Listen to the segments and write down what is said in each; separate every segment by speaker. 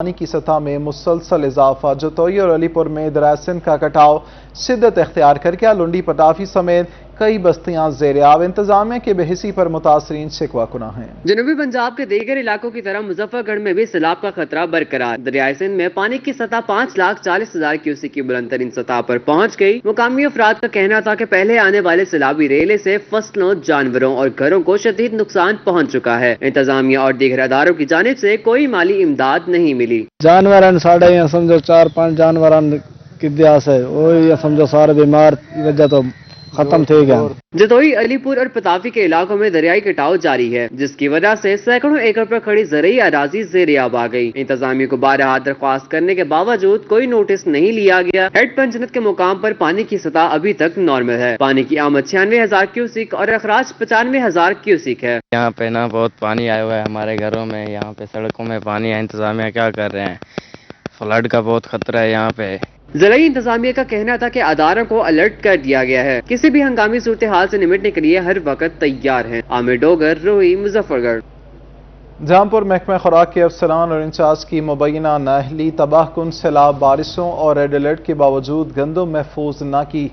Speaker 1: پانی کی سطح میں مسلسل اضافہ، جتوئی اور علی پور میں دریائے سندھ کا کٹاؤ شدت اختیار کر گیا۔ لنڈی پٹافی سمیت کئی بستیاں زیر آب، انتظامیہ کے بے حسی پر متاثرین شکوہ کناں ہیں۔
Speaker 2: جنوبی پنجاب کے دیگر علاقوں کی طرح مظفر گڑھ میں بھی سیلاب کا خطرہ برقرار۔ دریائے سندھ میں پانی کی سطح 5,40,000 کیوسک کی بلند ترین سطح پر پہنچ گئی۔ مقامی افراد کا کہنا تھا کہ پہلے آنے والے سیلابی ریلے سے فصلوں، جانوروں اور گھروں کو شدید نقصان پہنچ چکا ہے۔ انتظامیہ اور دیگر اداروں کی جانب سے کوئی مالی امداد نہیں ملی۔
Speaker 3: جانوران ساڑھے یہاں سمجھو 4-5 جانوران کی دیاس ہے، وہی سمجھو سارے بیمار کی وجہ تو ختم تھے گیا۔
Speaker 2: جتوئی، علی پور اور پتافی کے علاقوں میں دریائی کٹاؤ جاری ہے، جس کی وجہ سے سینکڑوں ایکڑ پر کھڑی زرعی اراضی زیر آب آ گئی۔ انتظامیہ کو بارہا درخواست کرنے کے باوجود کوئی نوٹس نہیں لیا گیا۔ ہیڈ پنچنت کے مقام پر پانی کی سطح ابھی تک نارمل ہے۔ پانی کی آمد 96,000 کیوسک اور اخراج 95,000 کیوسک ہے۔
Speaker 4: یہاں پہ نا بہت پانی آیا ہوا ہے ہمارے گھروں میں، یہاں پہ سڑکوں میں پانی ہے۔ انتظامیہ کیا کر رہے ہیں؟ فلڈ کا بہت خطرہ ہے یہاں پہ۔
Speaker 2: زرعی انتظامیہ کا کہنا تھا کہ اداروں کو الرٹ کر دیا گیا ہے، کسی بھی ہنگامی صورتحال سے نمٹنے کے لیے ہر وقت تیار ہیں۔ عامر ڈوگر، روہی، مظفر گڑھ۔
Speaker 1: جہاں پور محکمہ خوراک کے افسران اور انچارج کی مبینہ نااہلی، تباہ کن سیلاب، بارشوں اور ریڈ الرٹ کے باوجود گندم محفوظ نہ کی۔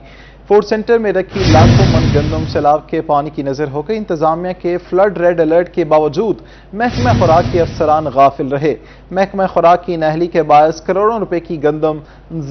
Speaker 1: فوڈ سینٹر میں رکھی لاکھوں من گندم سیلاب کے پانی کی نظر ہو گئی۔ انتظامیہ کے فلڈ ریڈ الرٹ کے باوجود محکمہ خوراک کے افسران غافل رہے۔ محکمہ خوراک کی نااہلی کے باعث کروڑوں روپے کی گندم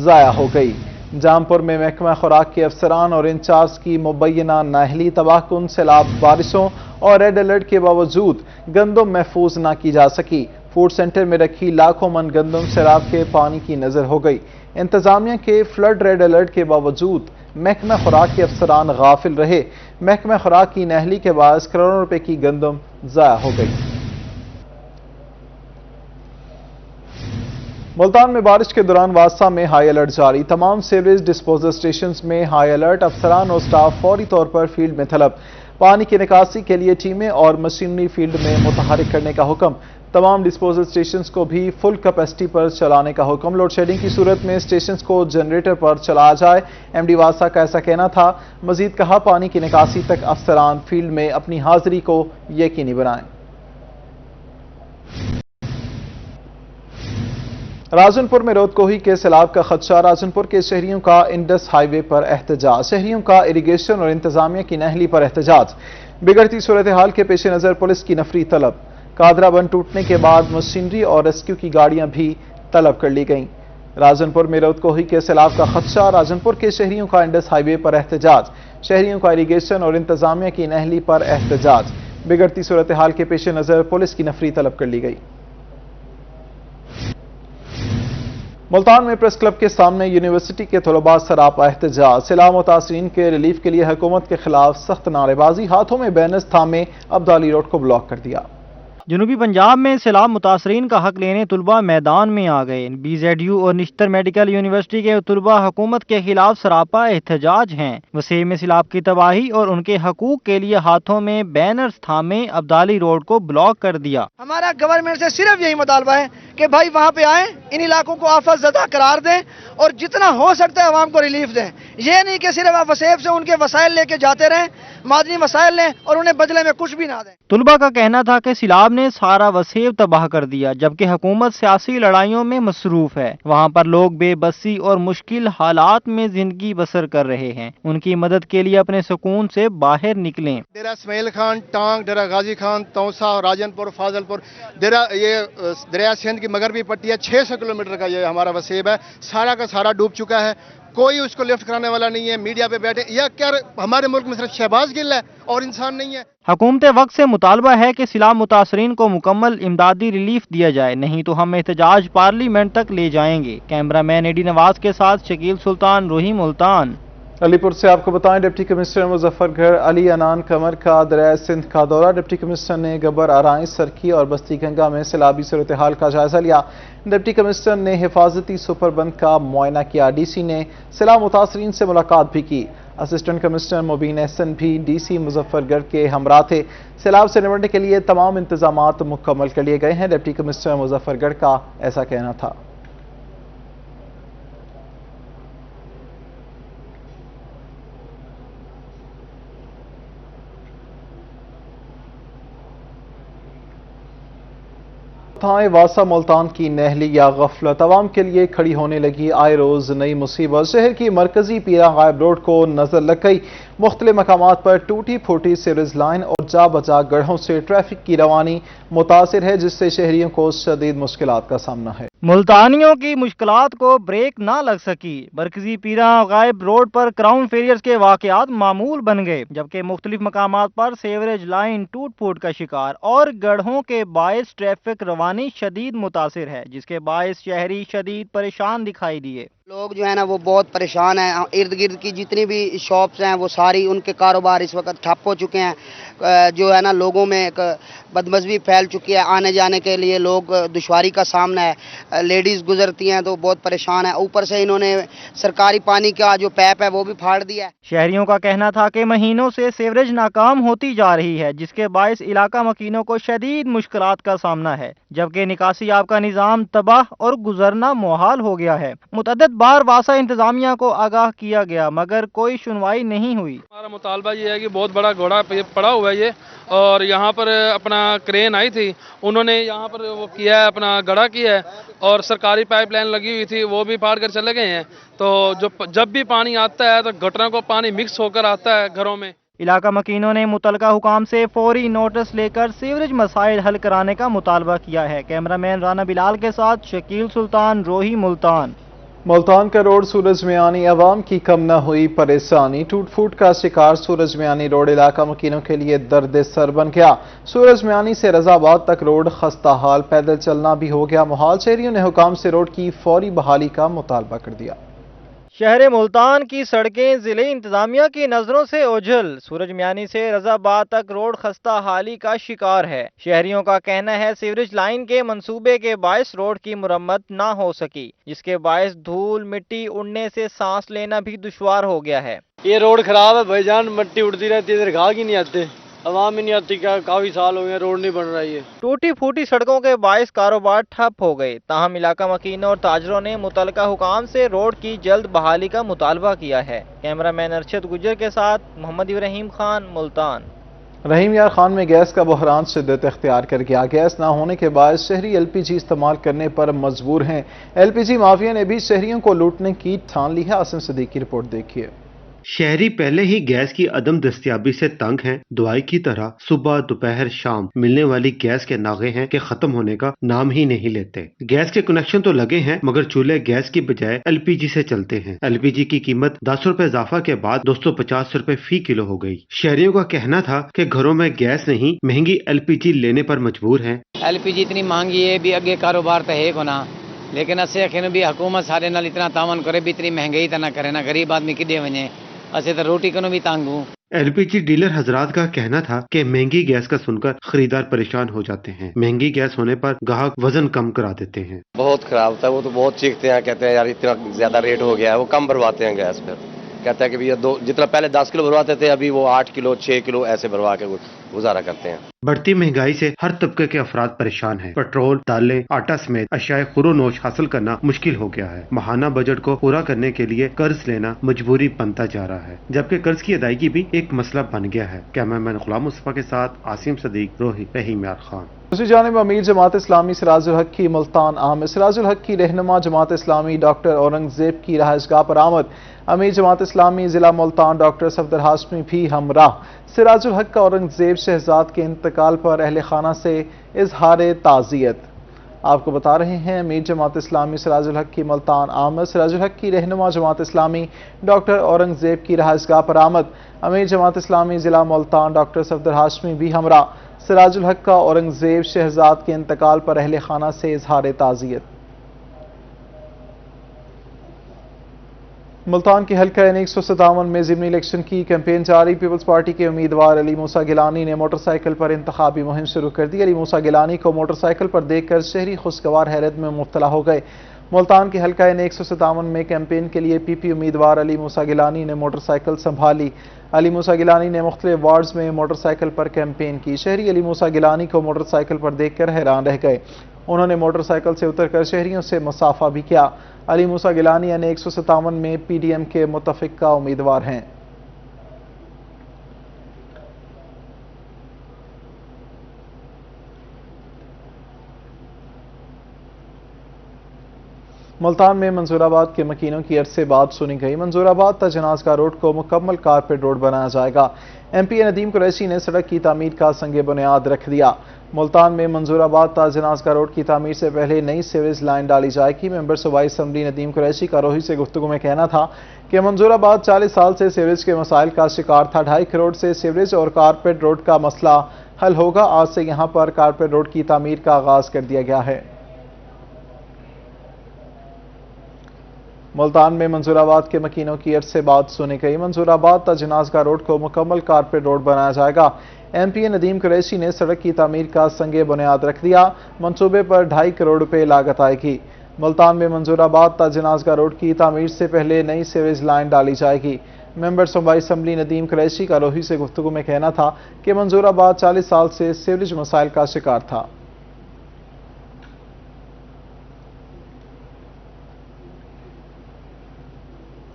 Speaker 1: ضائع ہو گئی۔ جہاں پور میں محکمہ خوراک کے افسران اور انچارج کی مبینہ نااہلی، تباہ کن سیلاب، بارشوں اور ریڈ الرٹ کے باوجود گندم محفوظ نہ کی جا سکی۔ فوڈ سینٹر میں رکھی لاکھوں من گندم سیلاب کے پانی کی نظر ہو گئی۔ انتظامیہ کے فلڈ ریڈ الرٹ کے باوجود محکمہ خوراک کے افسران غافل رہے۔ محکمہ خوراک کی نااہلی کے باعث کروڑوں روپے کی گندم ضائع ہو گئی۔ ملتان میں بارش کے دوران واسطہ میں ہائی الرٹ جاری، تمام سیوریج ڈسپوزل اسٹیشنز میں ہائی الرٹ، افسران اور سٹاف فوری طور پر فیلڈ میں طلب۔ پانی کی نکاسی کے لیے ٹیمیں اور مشینری فیلڈ میں متحرک کرنے کا حکم۔ تمام ڈسپوزل اسٹیشنز کو بھی فل کیپیسٹی پر چلانے کا حکم۔ لوڈ شیڈنگ کی صورت میں اسٹیشنز کو جنریٹر پر چلایا جائے، ایم ڈی واسطہ کا ایسا کہنا تھا۔ مزید کہا، پانی کی نکاسی تک افسران فیلڈ میں اپنی حاضری کو یقینی بنائیں۔ راجن پور میں رود کوہی کے سیلاب کا خدشہ، راجن پور کے شہریوں کا انڈس ہائی وے پر احتجاج، شہریوں کا اریگیشن اور انتظامیہ کی نااہلی پر احتجاج۔ بگڑتی صورتحال کے پیش نظر پولیس کی نفری طلب، قادرہ بند ٹوٹنے کے بعد مشینری اور ریسکیو کی گاڑیاں بھی طلب کر لی گئیں۔ راجن پور میں رود کوہی کے سیلاب کا خدشہ، راجن پور کے شہریوں کا انڈس ہائی وے پر احتجاج، شہریوں کا اریگیشن اور انتظامیہ کی نااہلی پر احتجاج۔ بگڑتی صورتحال کے پیش نظر پولیس کی نفری طلب کر لی گئی۔ ملتان میں پریس کلب کے سامنے یونیورسٹی کے طلباء سراپا احتجاج، سیلاب متاثرین کے ریلیف کے لیے حکومت کے خلاف سخت نعرے بازی، ہاتھوں میں بینرز تھامے عبدالی روڈ کو بلاک کر دیا۔
Speaker 5: جنوبی پنجاب میں سیلاب متاثرین کا حق لینے طلباء میدان میں آ گئے۔ بی زیڈ یو اور نشتر میڈیکل یونیورسٹی کے طلباء حکومت کے خلاف سراپا احتجاج ہیں۔ وسیم میں سیلاب کی تباہی اور ان کے حقوق کے لیے ہاتھوں میں بینرز تھامے عبدالی روڈ کو بلاک کر دیا۔
Speaker 6: ہمارا گورنمنٹ سے صرف یہی مطالبہ ہے کہ بھائی وہاں پہ آئیں، ان علاقوں کو آفت زدہ قرار دیں اور جتنا ہو سکتا ہے عوام کو ریلیف دیں۔ یہ نہیں کہ صرف آپ وسیب سے ان کے وسائل لے کے جاتے رہیں، معدنی وسائل لیں اور انہیں بدلے میں کچھ بھی نہ دیں۔
Speaker 5: طلباء کا کہنا تھا کہ سیلاب نے سارا وسیب تباہ کر دیا، جبکہ حکومت سیاسی لڑائیوں میں مصروف ہے۔ وہاں پر لوگ بے بسی اور مشکل حالات میں زندگی بسر کر رہے ہیں، ان کی مدد کے لیے اپنے سکون سے باہر نکلیں۔
Speaker 7: ڈیرہ اسماعیل خان، ٹانگ، ڈیرہ غازی خان، توسا، راجن پور، فاضل پور، یہ دریا سندھ کی مغربی پٹی ہے، 600 کلومیٹر کا یہ ہمارا وسیب ہے، سارا کا سارا ڈوب چکا ہے۔ کوئی اس کو لفٹ کرانے والا نہیں ہے، میڈیا پہ بیٹھے، یا کیا ہمارے ملک میں صرف شہباز گل ہے اور انسان نہیں ہے؟
Speaker 5: حکومت وقت سے مطالبہ ہے کہ سیلاب متاثرین کو مکمل امدادی ریلیف دیا جائے، نہیں تو ہم احتجاج پارلیمنٹ تک لے جائیں گے۔ کیمرہ مین ایڈی نواز کے ساتھ شکیل سلطان، روہی، ملتان۔
Speaker 1: علی پور سے آپ کو بتائیں، ڈپٹی کمشنر مظفر گڑھ علی انان قمر کا دریائے سندھ کا دورہ، ڈپٹی کمشنر نے گبر، آرائیں، سرکی اور بستی گنگا میں سیلابی صورتحال کا جائزہ لیا۔ ڈپٹی کمشنر نے حفاظتی سپر بند کا معائنہ کیا، ڈی سی نے سیلاب متاثرین سے ملاقات بھی کی۔ اسسٹنٹ کمشنر مبین احسن بھی ڈی سی مظفر گڑھ کے ہمراہ تھے۔ سیلاب سے نمٹنے کے لیے تمام انتظامات مکمل کر لیے گئے ہیں، ڈپٹی کمشنر مظفر گڑھ کا ایسا کہنا تھا۔ मुल्तान वासा मुल्तान की नहली या गफलत अवाम के लिए खड़ी होने लगी आए रोज नई मुसीबत। शहर की मरकजी पीरा गायब रोड को नजर लग गई। मुख्तलिफ मकामात पर टूटी फूटी सीवरेज लाइन और जा बचा गढ़ों से ट्रैफिक की रवानी मुतासिर है, जिससे शहरियों को शदीद मुश्किलात का सामना है।
Speaker 5: मुल्तानियों की मुश्किलात को ब्रेक ना लग सकी। मरकजी पीरा गायब रोड पर क्राउन फेरियर्स के वाकयात मामूल बन गए, जबकि मुख्तलिफ मकामात पर सेवरेज लाइन टूट फूट का शिकार और गढ़ों के बायस ट्रैफिक रवानी शदीद मुतासिर है, जिसके बायस शहरी शदीद परेशान दिखाई दिए।
Speaker 8: लोग जो है ना वो बहुत परेशान हैं। इर्द गिर्द की जितनी भी शॉप्स हैं वो सारी उनके कारोबार इस वक्त ठप हो चुके हैं। जो है ना लोगों में एक बदमज़गी फैल चुकी है। आने जाने के लिए लोग दुश्वारी का सामना है। लेडीज़ गुजरती हैं तो बहुत परेशान है। ऊपर से इन्होंने सरकारी पानी का जो पैप है वो भी फाड़ दिया है।
Speaker 5: शहरियों का कहना था कि महीनों से सीवरेज नाकाम होती जा रही है, जिसके बायस इलाका मकीनों को शदीद मुश्किलात का सामना है, जबकि निकासी आब का निज़ाम तबाह और गुजरना मुहाल हो गया है। मुतअद्दिद बार वासा इंतजामिया को आगाह किया गया मगर कोई सुनवाई नहीं हुई।
Speaker 9: हमारा मुतालबा ये है कि बहुत बड़ा घोड़ा पड़ा हुआ है ये, और यहाँ पर अपना क्रेन आई थी, उन्होंने यहाँ पर वो किया है, अपना गड़ा किया है, और सरकारी पाइपलाइन लगी हुई थी वो भी फाड़ कर चले गए हैं। तो जब भी पानी आता है तो गटरों को पानी मिक्स होकर आता है घरों में।
Speaker 5: इलाका मकीनों ने मुतलका हुकाम से फौरी नोटिस लेकर सीवरेज मसाइल हल कराने का मुतालबा किया है। कैमरामैन राना बिलाल के साथ शकील सुल्तान, रोही, मुल्तान।
Speaker 1: मुल्तान का रोड सूरज मियानी अवाम की कम न हुई परेशानी। टूट फूट का शिकार सूरज मियानी रोड इलाका मकीनों के लिए दर्द सर बन गया। सूरज मियानी से रजाबाद तक रोड खस्ता हाल, पैदल चलना भी हो गया मुहाल। शहरियों ने हुकाम से रोड की फौरी बहाली का मुतालबा कर दिया।
Speaker 5: शहर मुल्तान की सड़कें जिले इंतजामिया की नजरों से ओझल। सूरज मियानी से रजाबाद तक रोड खस्ता हाली का शिकार है। शहरियों का कहना है सीवरेज लाइन के मंसूबे के बायस रोड की मुरम्मत ना हो सकी, जिसके बायस धूल मिट्टी उड़ने से सांस लेना भी दुश्वार हो गया है।
Speaker 3: ये रोड खराब है भाईजान, मिट्टी उड़ती रहती है, इधर घाघ ही नहीं आते, आवाम ही नहीं आती। क्या काफी साल हो गए रोड नहीं बन रही है।
Speaker 5: टूटी फूटी सड़कों के बायस कारोबार ठप हो गए। ताहम इलाका मकीनों और ताजरों ने मुतलका हुकाम से रोड की जल्द बहाली का मुतालबा किया है। कैमरामैन अरशद गुजर के साथ मोहम्मद इब्राहिम खान, मुल्तान।
Speaker 1: रहीम यार खान में गैस का बहरान शिद्दत इख्तियार कर गया। गैस ना होने के बाद शहरी एलपीजी इस्तेमाल करने पर मजबूर हैं। एलपीजी माफिया ने भी शहरियों को लूटने की ठान ली है। आसिम सदीक की रिपोर्ट देखिए।
Speaker 10: शहरी पहले ही गैस की अदम दस्तयाबी से तंग हैं। दवाई की तरह सुबह दोपहर शाम मिलने वाली गैस के नागे हैं कि खत्म होने का नाम ही नहीं लेते। गैस के कनेक्शन तो लगे हैं मगर चूल्हे गैस की बजाय एलपीजी से चलते हैं। एलपीजी की कीमत 10 रुपए इजाफा के बाद 250 रुपए फी किलो हो गई। शहरियों का कहना था कि घरों में गैस नहीं, महंगी एलपीजी लेने पर मजबूर हैं।
Speaker 11: एलपीजी इतनी महंगी है भी अगे कारोबार तो है कोना, लेकिन असे आखिर भी हुकूमत सारे नाल इतना तावन करे भी इतनी महंगाई तो ना करे ना, गरीब आदमी किदे वने, असे तो रोटी को भी तंग हूँ।
Speaker 10: एलपीजी डीलर हजरात का कहना था कि महंगी गैस का सुनकर खरीदार परेशान हो जाते हैं। महंगी गैस होने पर ग्राहक वजन कम करा देते हैं।
Speaker 12: बहुत खराब होता है, वो तो बहुत चीखते हैं, कहते हैं यार इतना ज्यादा रेट हो गया है। वो कम भरवाते हैं गैस पर, कहता है कि भैया जितना पहले 10 किलो भरवाते थे अभी वो 8 किलो 6 किलो ऐसे भरवा के गुजारा करते हैं।
Speaker 10: बढ़ती महंगाई से हर तबके के अफराद परेशान हैं। पेट्रोल, दालें, आटा समेत अशाए खुरोनोश हासिल करना मुश्किल हो गया है। माहाना बजट को पूरा करने के लिए कर्ज लेना मजबूरी बनता जा रहा है, जबकि कर्ज की अदायगी भी एक मसला बन गया है। कैमरामैन गुलाम मुस्तफा के साथ आसिम सदीक, रोही, रहीम यार खान।
Speaker 1: दूसरी जानिब अमीर जमात इस्लामी सिराजुल हक की मुल्तान आमद। सिराजुल हक की रहनुमा जमात इस्लामी डॉक्टर औरंगजेब की रहायशगाह पर आमद। अमीर जमात इस्लामी जिला मुल्तान डॉक्टर सफदर हाशमी भी हमराह। सिराजुल हक का औरंगजेब शहजाद के इंतकाल पर अहले खाना से इजहार ताज़ियत। आपको बता रहे हैं अमीर जमात इस्लामी सिराजुल हक की मुल्तान आमद। सिराजुल हक की रहनुमा जमात इस्लामी डॉक्टर औरंगजेब की रहायशगाह पर आमद। अमीर जमात इस्लामी जिला मुल्तान डॉक्टर सफदर हाशमी भी हमरा। सिराजुल हक का औरंगजेब शहजाद के इंतकाल पर अहले खाना से इजहार ताज़ियत। मुल्तान के हल्का N 157 में ज़िमनी इलेक्शन की कैंपेन जारी। पीपल्स पार्टी के उम्मीदवार अली मूसा गिलानी ने मोटरसाइकिल पर इंतखाबी मुहिम शुरू कर दी। अली मूसा गिलानी को मोटरसाइकिल पर देखकर शहरी खुशगवार हैरत में मुब्तला हो गए। मुल्तान के हल्का N 157 में कैंपेन के लिए पीपी उम्मीदवार अली मूसा गिलानी ने मोटरसाइकिल संभाली। अली मूसा गिलानी ने मुख्तलिफ वार्ड्स में मोटरसाइकिल पर कैंपेन की। शहरी अली मूसा गिलानी को मोटरसाइकिल पर देखकर हैरान रह गए। उन्होंने मोटरसाइकिल से उतरकर शहरियों से मुसाफा भी किया। अली मूसा गिलानी N 157 में पीडीएम के मुतफिका उम्मीदवार हैं। ملتان میں منظورآباد کے مکینوں کی عرصے بعد سنی گئی۔ منظورآباد تا جنازگاہ روڈ کو مکمل کارپیٹ روڈ بنایا جائے گا۔ ایم پی ندیم قریشی نے سڑک کی تعمیر کا سنگ بنیاد رکھ دیا۔ ملتان میں منظورآباد تا جنازگاہ روڈ کی تعمیر سے پہلے نئی سیوریج لائن ڈالی جائے گی۔ ممبر صوبائی اسمبلی ندیم قریشی کا روہی سے گفتگو میں کہنا تھا کہ منظورآباد 40 سال سے سیوریج کے مسائل کا شکار تھا۔ 2.5 کروڑ سے سیوریج اور کارپیٹ روڈ کا مسئلہ حل ہوگا۔ آج سے یہاں پر کارپیٹ روڈ کی تعمیر کا آغاز کر دیا گیا ہے۔ ملتان میں منظورآباد کے مکینوں کی عرصے بعد سنی گئی۔ منظورآباد تا جنازگاہ روڈ کو مکمل کارپیٹ روڈ بنایا جائے گا۔ ایم پی ندیم قریشی نے سڑک کی تعمیر کا سنگ بنیاد رکھ دیا۔ منصوبے پر 2.5 کروڑ روپے لاگت آئے گی۔ ملتان میں منظورآباد تا جنازگاہ روڈ کی تعمیر سے پہلے نئی سیوریج لائن ڈالی جائے گی۔ ممبر صوبائی اسمبلی ندیم قریشی کا روہی سے گفتگو میں کہنا تھا کہ منظورآباد 40 سال سے سیوریج مسائل کا شکار تھا۔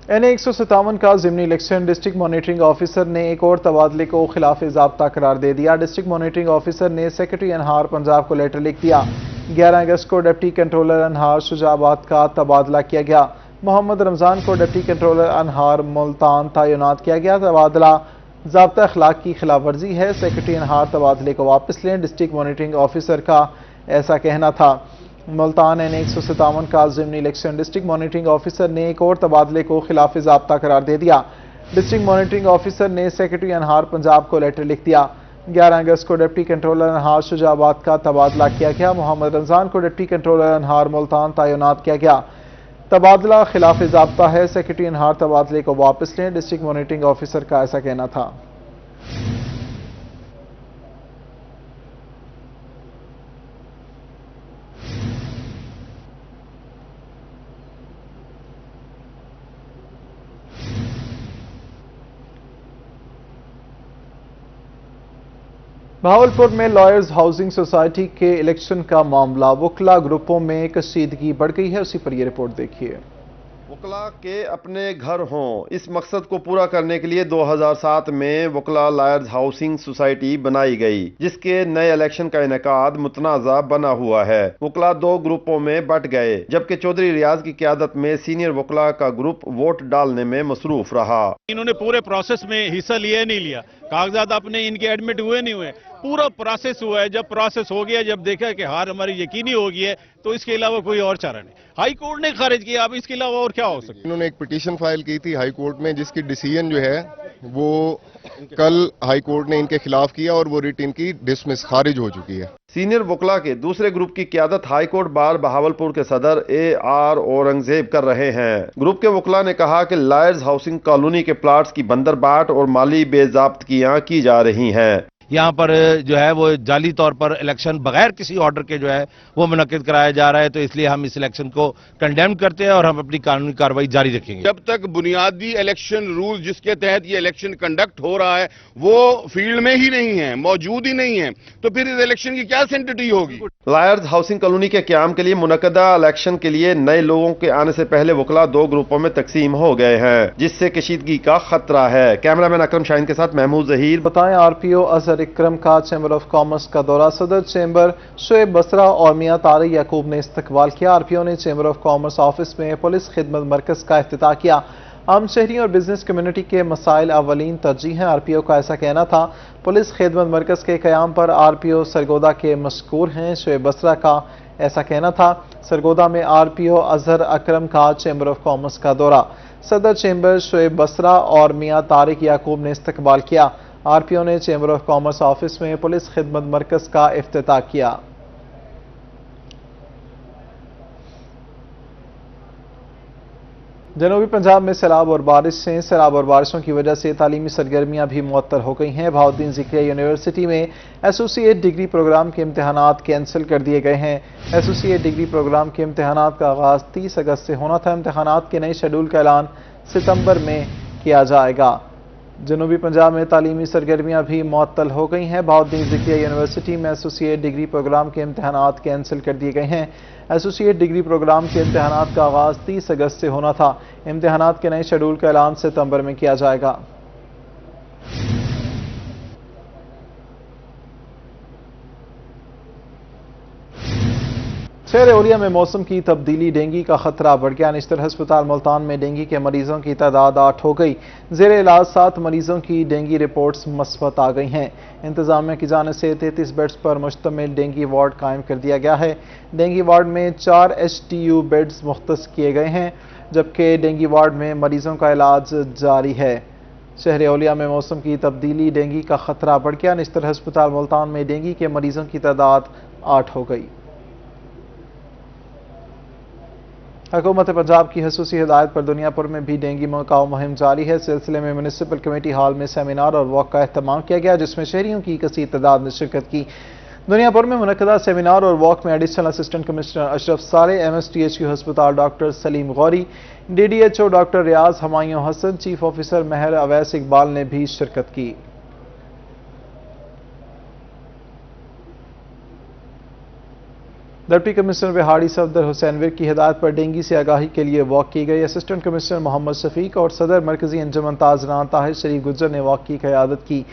Speaker 1: NA-157 کا ضمنی الیکشن ڈسٹرکٹ مانیٹرنگ آفیسر نے ایک اور تبادلے کو خلاف ضابطہ قرار دے دیا۔ ڈسٹرکٹ مانیٹرنگ آفیسر نے سیکرٹری انہار پنجاب کو لیٹر لکھ دیا۔ 11 اگست کو ڈپٹی کنٹرولر انہار شجاع آباد کا تبادلہ کیا گیا۔ محمد رمضان کو ڈپٹی کنٹرولر انہار ملتان تعینات کیا گیا۔ تبادلہ ضابطہ اخلاق کی خلاف ورزی ہے۔ سیکرٹری انہار تبادلے کو واپس لیں، ڈسٹرکٹ مانیٹرنگ آفیسر کا ایسا کہنا تھا۔ ملتان NA-157 کا ضمنی الیکشن ڈسٹرکٹ مانیٹرنگ آفیسر نے ایک اور تبادلے کو خلاف ضابطہ قرار دے دیا۔ ڈسٹرکٹ مانیٹرنگ آفیسر نے سیکرٹری انہار پنجاب کو لیٹر لکھ دیا۔ 11 اگست کو ڈپٹی کنٹرولر انہار شجاع آباد کا تبادلہ کیا گیا۔ محمد رمضان کو ڈپٹی کنٹرولر انہار ملتان تعینات کیا گیا۔ تبادلہ خلاف ضابطہ ہے، سیکرٹری انہار تبادلے کو واپس لیں، ڈسٹرکٹ مانیٹرنگ آفیسر کا ایسا کہنا تھا۔ بہاولپور میں لائرز ہاؤسنگ سوسائٹی کے الیکشن کا معاملہ، وکلا گروپوں میں کشیدگی بڑھ گئی ہے، اسی پر یہ رپورٹ دیکھیے۔
Speaker 13: وکلا کے اپنے گھر ہوں، اس مقصد کو پورا کرنے کے لیے 2007 میں وکلا لائرز ہاؤسنگ سوسائٹی بنائی گئی، جس کے نئے الیکشن کا انعقاد متنازع بنا ہوا ہے۔ وکلا 2 گروپوں میں بٹ گئے، جبکہ چودھری ریاض کی قیادت میں سینئر وکلا کا گروپ ووٹ ڈالنے میں مصروف رہا۔
Speaker 14: انہوں نے پورے پروسیس میں حصہ لیا نہیں لیا، کاغذات اپنے ان کے ایڈمٹ ہوئے نہیں ہوئے، پورا پروسیس ہوا ہے۔ جب پروسیس ہو گیا، جب دیکھا کہ ہار ہماری یقینی ہو گئی ہے، تو اس کے علاوہ کوئی اور چارہ نہیں۔ ہائی کورٹ نے خارج کیا، اب اس کے علاوہ اور کیا ہو سکتا ہے؟
Speaker 15: انہوں نے ایک پٹیشن فائل کی تھی ہائی کورٹ میں، جس کی ڈیسیژن جو ہے وہ کل ہائی کورٹ نے ان کے خلاف کیا اور وہ ریٹ ان کی ڈسمس خارج ہو چکی ہے۔
Speaker 13: سینئر وکلا کے دوسرے گروپ کی قیادت ہائی کورٹ بار بہاولپور کے صدر AR اورنگزیب کر رہے ہیں۔ گروپ کے وکلا نے کہا کہ لائرز ہاؤسنگ کالونی کے پلاٹس کی بندر بانٹ اور مالی بے ضابطگیاں کی جا رہی ہیں۔
Speaker 16: یہاں پر جو ہے وہ جعلی طور پر الیکشن بغیر کسی آرڈر کے جو ہے وہ منعقد کرایا جا رہا ہے، تو اس لیے ہم اس الیکشن کو کنڈیم کرتے ہیں اور ہم اپنی قانونی کارروائی جاری رکھیں گے۔
Speaker 17: جب تک بنیادی الیکشن رول جس کے تحت یہ الیکشن کنڈکٹ ہو رہا ہے وہ فیلڈ میں ہی نہیں ہے، موجود ہی نہیں ہے، تو پھر اس الیکشن کی کیا سینٹیٹی ہوگی؟
Speaker 13: لائرز ہاؤسنگ کالونی کے قیام کے لیے منعقدہ الیکشن کے لیے نئے لوگوں کے آنے سے پہلے وکلا 2 گروپوں میں تقسیم ہو گئے ہیں، جس سے کشیدگی کا خطرہ ہے۔ کیمرامین اکرم شاہین کے ساتھ محمود ظہیر۔
Speaker 1: بتائیں RPO اظہر اکرم کا چیمبر آف کامرس کا دورہ، صدر چیمبر شعیب بسرا اور میاں طارق یعقوب نے استقبال کیا۔ RPO نے چیمبر آف کامرس آفس میں پولیس خدمت مرکز کا افتتاح کیا۔ عام شہریوں اور بزنس کمیونٹی کے مسائل اولین ترجیح ہیں، RPO کا ایسا کہنا تھا۔ پولیس خدمت مرکز کے قیام پر RPO سرگودا کے مشکور ہیں، شعیب بسرا کا ایسا کہنا تھا۔ سرگودا میں RPO اظہر اکرم کا چیمبر آف کامرس کا دورہ، صدر چیمبر شعیب بسرا اور میاں طارق یعقوب نے استقبال کیا۔ RPO نے چیمبر آف کامرس آفس میں پولیس خدمت مرکز کا افتتاح کیا۔ جنوبی پنجاب میں سیلاب اور بارشوں کی وجہ سے تعلیمی سرگرمیاں بھی معطل ہو گئی ہیں۔ بہاؤالدین ذکریہ یونیورسٹی میں ایسوسی ایٹ ڈگری پروگرام کے امتحانات کینسل کر دیے گئے ہیں۔ ایسوسی ایٹ ڈگری پروگرام کے امتحانات کا آغاز 30 اگست سے ہونا تھا۔ امتحانات کے نئے شیڈول کا اعلان ستمبر میں کیا جائے گا۔ جنوبی پنجاب میں تعلیمی سرگرمیاں بھی معطل ہو گئی ہیں۔ بہاؤالدین ذکریہ یونیورسٹی میں ایسوسی ایٹ ڈگری پروگرام کے امتحانات کینسل کر دیے گئے ہیں۔ ایسوسی ایٹ ڈگری پروگرام کے امتحانات کا آغاز 30 اگست سے ہونا تھا۔ امتحانات کے نئے شیڈول کا اعلان ستمبر میں کیا جائے گا۔ शहर ओलिया में मौसम की तब्दीली, डेंगू का खतरा बढ़ गया। निश्तर हस्पताल मुल्तान में डेंगू के मरीजों की तादाद 8 हो गई। जेर इलाज 7 मरीजों की डेंगू रिपोर्ट्स मस्बत आ गई हैं। इंतजामिया की जानिब से 33 बेड्स पर मुश्तमिल डेंगू वार्ड कायम कर दिया गया है। डेंगू वार्ड में 4 HTU बेड्स मुख्तस किए गए हैं, जबकि डेंगू वार्ड में मरीजों का इलाज जारी है। शहर ओलिया में मौसम की तब्दीली, डेंगू का खतरा बढ़ गया। निश्तर हस्पताल मुल्तान में डेंगू के मरीजों की तादाद 8 हो गई। हुकूमत पंजाब की खसूसी हिदायत पर दुनियापुर में भी डेंगू मकाओ मुहिम जारी है। सिलसिले में म्यूनिसिपल कमेटी हॉल में सेमिनार और वॉक का अहतमाम किया गया, जिसमें शहरियों की कसीर तादाद ने शिरकत की। दुनियापुर में मुनक्कदा सेमिनार और वॉक में एडिशनल असिस्टेंट कमिश्नर अशरफ साले, MSTHQ हस्पताल doctor Salim Ghauri, DDHO doctor Riaz Humayun Hasan, chief officer Mehar Awais Iqbal ने भी शिरकत की। डिप्टी कमिश्नर बिहाड़ी सफदर हुसैन विर की हिदायत पर डेंगू से आगाही के लिए वॉक की गई। असिस्टेंट कमिश्नर मोहम्मद शफीक और सदर मरकजी अंजुमन ताजरान ताहिर शरीफ गुज्जर ने वॉक की क़यादत की।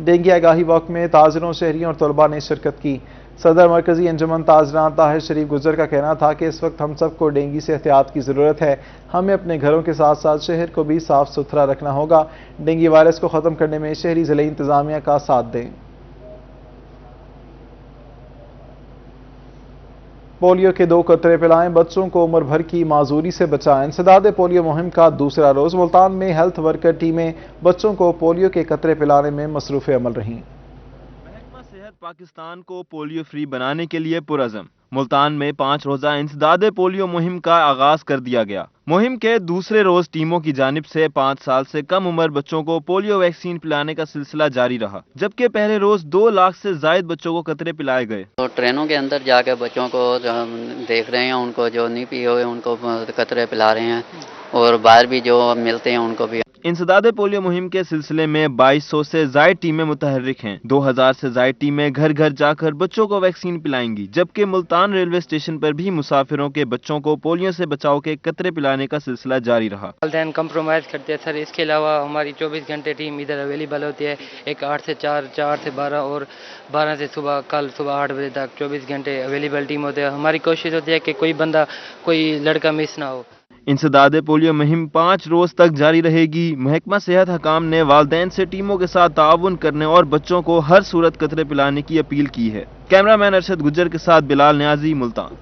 Speaker 1: डेंगू आगाही वॉक में ताजरों, शहरियों और तलबा ने शिरकत की। सदर मरकजी अंजुमन ताजरान ताहिर शरीफ गुज्जर का कहना था कि इस वक्त हम सबको डेंगू से एहतियात की ज़रूरत है। हमें अपने घरों के साथ साथ शहर को भी साफ सुथरा रखना होगा। डेंगू वायरस को ख़त्म करने में शहरी ज़िले इंतज़ामिया का साथ दें। पोलियो के 2 कतरे पिलाएं, बच्चों को उम्र भर की माजूरी से बचाएं। इंसदाद पोलियो मुहिम का दूसरा रोज मुल्तान में हेल्थ वर्कर टीमें बच्चों को पोलियो के कतरे पिलाने में मसरूफ़ अमल रहीं।
Speaker 18: महकमा सेहत पाकिस्तान को पोलियो फ्री बनाने के लिए पुरअज़म। मुल्तान में 5 रोज़ा इंसदाद पोलियो मुहिम का आगाज कर दिया गया। मुहिम के दूसरे रोज टीमों की जानिब से 5 साल से कम उम्र बच्चों को पोलियो वैक्सीन पिलाने का सिलसिला जारी रहा, जबकि पहले रोज 2 लाख से जायद बच्चों को कतरे पिलाए गए।
Speaker 19: तो ट्रेनों के अंदर जाकर बच्चों को देख रहे हैं, उनको जो नहीं पिए हुए उनको कतरे पिला रहे हैं, और बाहर भी जो मिलते हैं उनको भी।
Speaker 18: इंसदाद पोलियो मुहिम के सिलसिले में 2200 से जायद टीमें मुतहर्रिक हैं। 2000 से जायद टीमें घर घर जाकर बच्चों को वैक्सीन पिलाएंगी, जबकि मुल्तान रेलवे स्टेशन पर भी मुसाफिरों के बच्चों को पोलियो से बचाव के कतरे पिलाने का सिलसिला जारी रहा।
Speaker 20: वालिदैन कंप्रोमाइज़ करते हैं सर। इसके अलावा हमारी 24 घंटे टीम इधर अवेलेबल होती है। एक 8 से 4, 4 से 12 और 12 से कल सुबह 8 बजे तक 24 घंटे अवेलेबल टीम होते हैं। हमारी कोशिश होती है कि कोई लड़का मिस ना हो।
Speaker 18: इंसदाद पोलियो मुहिम 5 रोज तक जारी रहेगी। महकमा सेहत हकाम ने वालिदैन से टीमों के साथ ताउन करने और बच्चों को हर सूरत कतरे पिलाने की अपील की है। कैमरामैन अरशद गुज्जर के साथ बिलाल न्याजी, मुल्तान।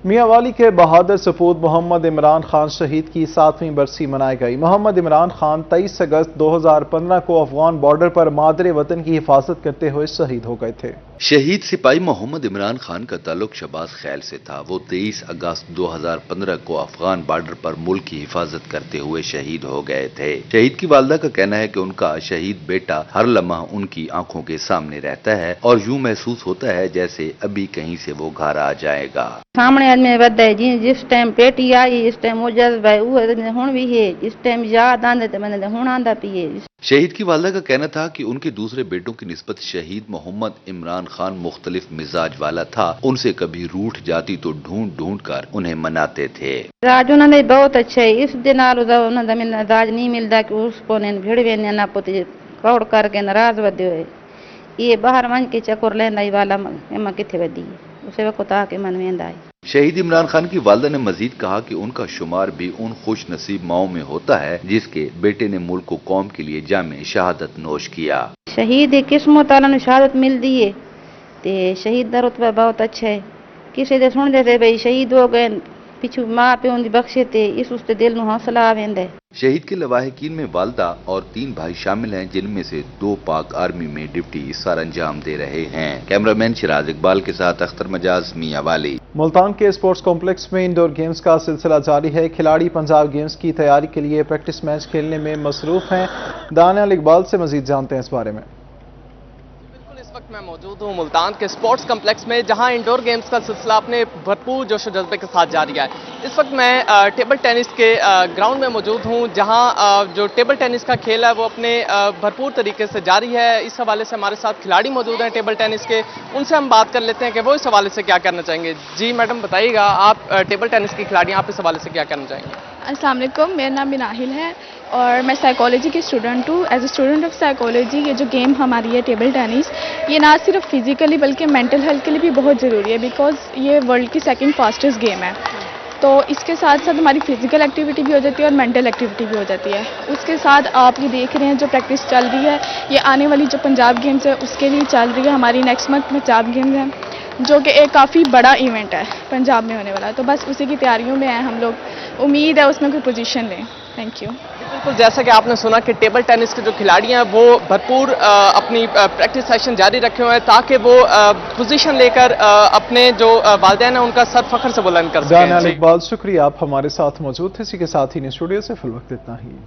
Speaker 1: मियांवाली के बहादुर सपूत मोहम्मद इमरान खान शहीद की 7वीं बरसी मनाई गई। मोहम्मद इमरान खान 23 अगस्त 2015 को अफगान बॉर्डर पर मादरे वतन की हिफाजत करते हुए शहीद हो गए थे।
Speaker 21: शहीद सिपाही मोहम्मद इमरान खान का ताल्लुक शहबाज खैल से था। वो 23 अगस्त 2015 को अफगान बॉर्डर पर मुल्क की हिफाजत करते हुए शहीद हो गए थे। शहीद की वालदा का कहना है कि उनका शहीद बेटा हर लम्हा उनकी आंखों के सामने रहता है और यूं महसूस होता है जैसे अभी कहीं से वो घर आ जाएगा।
Speaker 22: सामने में वदा है जी, जिस टाइम पेटी आई इस टाइम वो जज्बा है वो हुण भी है। इस टाइम याद आंदे ते मैंने हुण आंदा पिए।
Speaker 21: शहीद की वालदा का कहना था कि उनके दूसरे बेटों की निस्बत शहीद मोहम्मद इमरान खान मुख्तलिफ मिजाज वाला था। उनसे कभी रूठ जाती तो ढूंढ ढूंढ कर उन्हें मनाते थे।
Speaker 22: राज उन्होंने बहुत अच्छा है। इस दिन उन्होंने मिलना राज नहीं मिलता कि उसको भिड़वे ना पुत कौड़ करके नाराज वधो है। ये बाहर मन के चक्कर लेंदा वाला एमा किथे वधी उसे वक्त आके मन में आई।
Speaker 21: शहीद इमरान खान की वालदा ने मजीद कहा कि उनका शुमार भी उन खुश नसीब माओं में होता है जिसके बेटे ने मुल्क को कौम के लिए जामे शहादत नोश किया।
Speaker 22: शहीद किस्मत वाला शहादत मिलती है ते शहीद का रुतबा बहुत अच्छा है। किसी दे सुनते थे भाई शहीद हो गए पिछू मां प्यो दी बख्शे थे, इस उसते दिल नूं हौसला आवेंदा है।
Speaker 21: शहीद के लवाहिकीन में वालदा और 3 भाई शामिल हैं, जिनमें से 2 पाक आर्मी में ड्यूटी सर अंजाम दे रहे हैं। कैमरामैन शिराज इकबाल के साथ अख्तर मजाज, मियांवाली।
Speaker 1: मुल्तान के स्पोर्ट्स कॉम्प्लेक्स में इंडोर गेम्स का सिलसिला जारी है। खिलाड़ी पंजाब गेम्स की तैयारी के लिए प्रैक्टिस मैच खेलने में मसरूफ हैं। दानियाल इकबाल से मजीद जानते हैं इस बारे में।
Speaker 23: इस वक्त मैं मौजूद हूँ मुल्तान के स्पोर्ट्स कम्प्लेक्स में, जहां इंडोर गेम्स का सिलसिला अपने भरपूर जोश और जज्बे के साथ जारी है। इस वक्त मैं टेबल टेनिस के ग्राउंड में मौजूद हूँ, जहां जो टेबल टेनिस का खेल है वो अपने भरपूर तरीके से जारी है। इस हवाले से हमारे साथ खिलाड़ी मौजूद हैं टेबल टेनिस के, उनसे हम बात कर लेते हैं कि वो इस हवाले से क्या कहना चाहेंगे। जी मैडम बताइएगा, आप टेबल टेनिस की खिलाड़ी, आप इस हवाले से क्या कहना चाहेंगे?
Speaker 2: अस्सलाम वालेकुम, मेरा नाम बिनाहिल है और मैं साइकोलॉजी की स्टूडेंट हूँ। As a student of psychology ये जो गेम हमारी है टेबल टेनिस, ये ना सिर्फ फिजिकली बल्कि मेंटल हेल्थ के लिए भी बहुत ज़रूरी है, बिकॉज़ ये वर्ल्ड की सेकंड फास्टेस्ट गेम है। तो इसके साथ साथ हमारी फिजिकल एक्टिविटी भी हो जाती है और मेंटल एक्टिविटी भी हो जाती है। उसके साथ आप ये देख रहे हैं जो प्रैक्टिस चल रही है, ये आने वाली जो पंजाब गेम्स है उसके लिए चल रही है। हमारी नेक्स्ट मंथ पंजाब गेम्स है जो कि एक काफ़ी बड़ा इवेंट है पंजाब में होने वाला है, तो बस उसी की तैयारियों में हैं हम लोग। उम्मीद है उसमें कोई पोजीशन लें। Thank you.
Speaker 23: बिल्कुल, जैसा कि आपने सुना कि टेबल टेनिस के जो खिलाड़ी हैं वो भरपूर अपनी प्रैक्टिस सेशन जारी रखे हुए हैं ताकि वो पोजीशन लेकर अपने जो वालिदैन हैं उनका सर फख्र से बुलंद कर सकें।
Speaker 1: इकबाल, शुक्रिया आप हमारे साथ मौजूद थे। इसी के साथ ही स्टूडियो से फिल वक्त इतना ही।